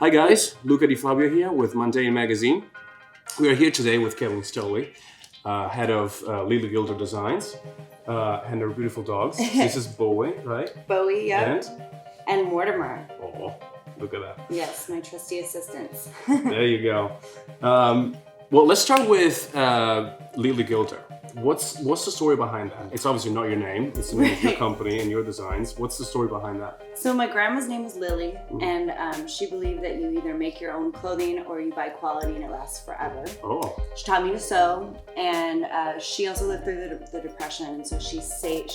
Hi guys, Luca Di Fabio here with Mundane Magazine. We are here today with Caitlin Stolley, head of Lily Gilder Designs, and her beautiful dogs. This is Bowie, right? Bowie, yep. And Mortimer. Oh, look at that. Yes, my trusty assistants. There you go. Well, let's start with Lily Gilder. What's the story behind that? It's obviously not your name. It's the name of your company and your designs. What's the story behind that? So my grandma's name was Lily, and she believed that you either make your own clothing or you buy quality and it lasts forever. Oh. She taught me to sew, and she also lived through the Depression, and so she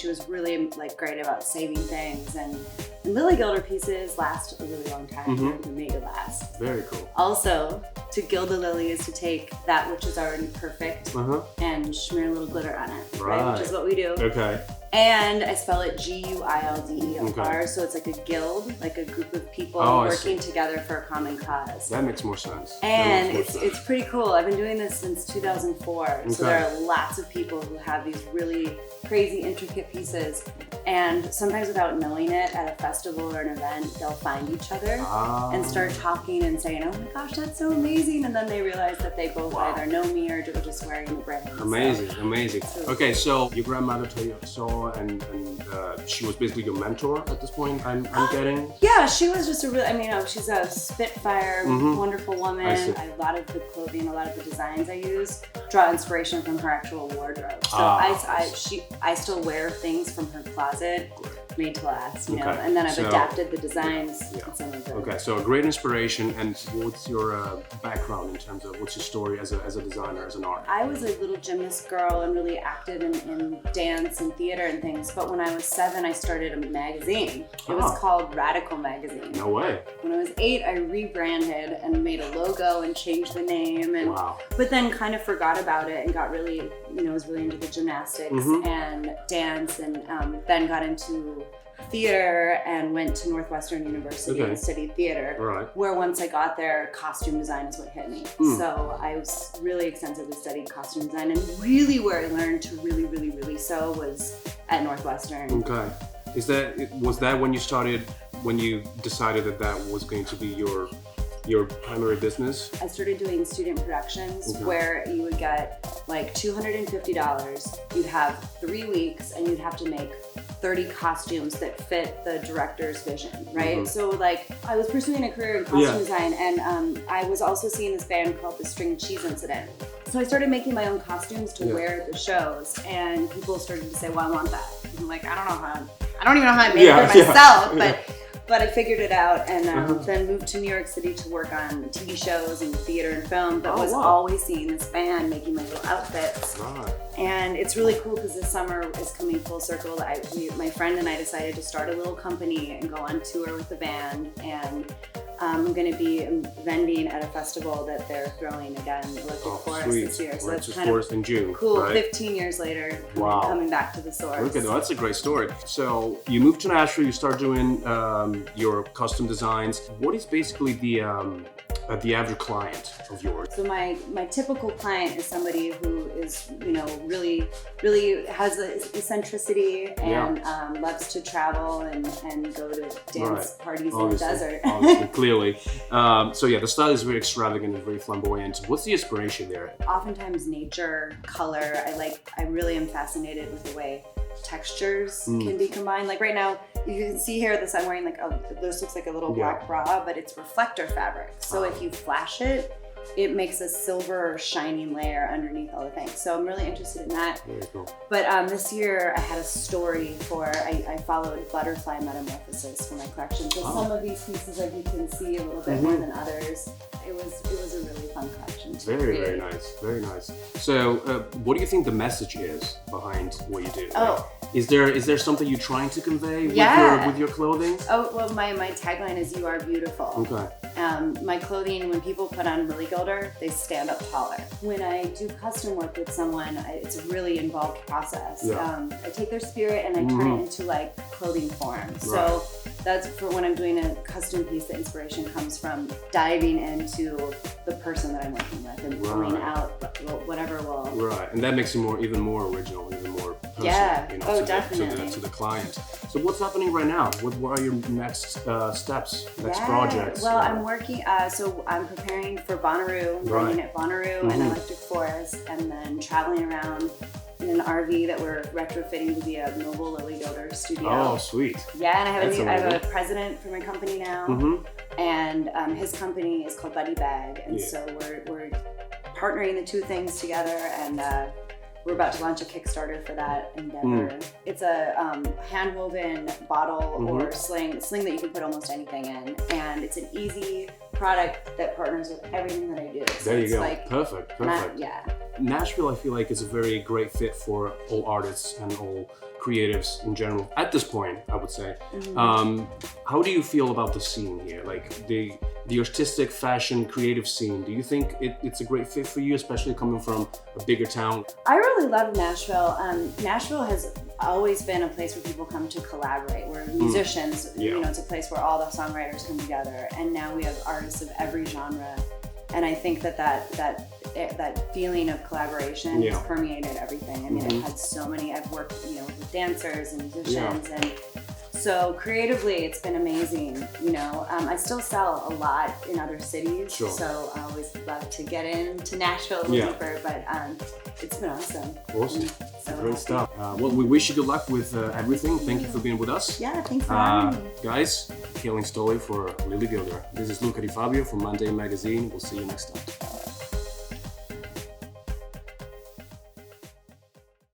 was really great about saving things. And Lily Gilder pieces last a really long time. They're made to last. Very cool. Also, to gild a lily is to take that which is already perfect and smear a little glitter on it, right? Which is what we do. Okay. And I spell it G-U-I-L-D-E-R, so it's like a guild, like a group of people working together for a common cause. That makes more sense. And it's pretty cool. I've been doing this since 2004, so there are lots of people who have these really crazy, intricate pieces. And sometimes without knowing it, at a festival or an event, they'll find each other and start talking and saying, oh my gosh, that's so amazing. And then they realize that they both either know me or are just wearing the brand. Amazing, amazing. Okay, so your grandmother taught you to sew, and she was basically your mentor at this point, I'm getting? Yeah, she was just she's a spitfire, wonderful woman. A lot of the clothing, a lot of the designs I use draw inspiration from her actual wardrobe. So I still wear things from her closet, made to last, you know, and then I've adapted the designs to some of them. Okay, so a great inspiration. And what's your background in terms of what's your story as a designer, as an artist? I was a little gymnast girl and really active in dance and theater and things, but when I was 7, I started a magazine. It was called Radical Magazine. No way. When I was 8, I rebranded and made a logo and changed the name, and but then kind of forgot about it and got really, was really into the gymnastics and dance, and then got into theater and went to Northwestern University and studied theater, where once I got there, costume design is what hit me. So I was really extensively studied costume design, and really where I learned to really sew was at Northwestern. Okay. Was that when you decided that was going to be your primary business? I started doing student productions where you would get like $250. You'd have 3 weeks and you'd have to make 30 costumes that fit the director's vision, right? So I was pursuing a career in costume design, and I was also seeing this band called the String Cheese Incident. So I started making my own costumes to wear at the shows, and people started to say, well, I want that. I'm like, I don't even know how I made it for myself, but I figured it out, and then moved to New York City to work on TV shows and theater and film, but was always seeing this band making my little outfits. And it's really cool because this summer is coming full circle. My friend and I decided to start a little company and go on tour with the band, and I'm going to be vending at a festival that they're throwing again, Electric Forest this year. So it's kind of in June, cool. Right? 15 years later, coming back to the source. Okay, that's a great story. So you moved to Nashville, you start doing your custom designs. What is basically the average client of yours? So my typical client is somebody who is, really has eccentricity and loves to travel and go to dance parties in the desert. Clearly. The style is very extravagant and very flamboyant. What's the inspiration there? Oftentimes nature, color. I really am fascinated with the way textures can be combined. Like right now, you can see here this I'm wearing this looks like a little black bra, but it's reflector fabric. So if you flash it, it makes a silver shining layer underneath all the things. So I'm really interested in that. Very cool. But this year I had a story I followed butterfly metamorphosis for my collection. So some of these pieces, like you can see, a little bit more than others. It was a really fun collection. Very, very nice. Very nice. So what do you think the message is behind what you do? Is there something you're trying to convey with your clothing? Oh, well, my tagline is "You are beautiful." Okay. My clothing, when people put on Lily Gilder, they stand up taller. When I do custom work with someone, it's a really involved process. I take their spirit and I turn it into clothing form. So that's for when I'm doing a custom piece, the inspiration comes from diving into the person that I'm working with and pulling out whatever will. Right, and that makes it even more original, even more personal, definitely. To the client. So what's happening right now? What are your next steps, next projects? Well, I'm working, so I'm preparing for Bonnaroo, running at Bonnaroo and Electric Forest, and then traveling around in an RV that we're retrofitting to be a mobile Lily Gilder studio. Oh, sweet. Yeah, and I have a president for my company now, and his company is called Buddy Bag, and so we're partnering the two things together, and we're about to launch a Kickstarter for that endeavor. It's a hand-woven bottle or sling that you can put almost anything in, and it's an easy product that partners with everything that I do. So there you go. Like, perfect. Nashville, I feel like, is a very great fit for all artists and all creatives in general. At this point, I would say. How do you feel about the scene here? Like the artistic, fashion, creative scene. Do you think it's a great fit for you, especially coming from a bigger town? I really love Nashville. Nashville has always been a place where people come to collaborate. We're musicians. You know, it's a place where all the songwriters come together, and now we have artists of every genre. And I think that feeling of collaboration has permeated everything. I mean, I've had so many. I've worked, with dancers and musicians, and so creatively, it's been amazing. I still sell a lot in other cities, so I always love to get into Nashville a little deeper. But it's been awesome. Awesome. So great stuff. Well, we wish you good luck with everything. Thank you for being with us. Yeah, thanks for having me. Guys, Caitlin Stolley for Lily Gilder. This is Luca Di Fabio from Mundane Magazine. We'll see you next time.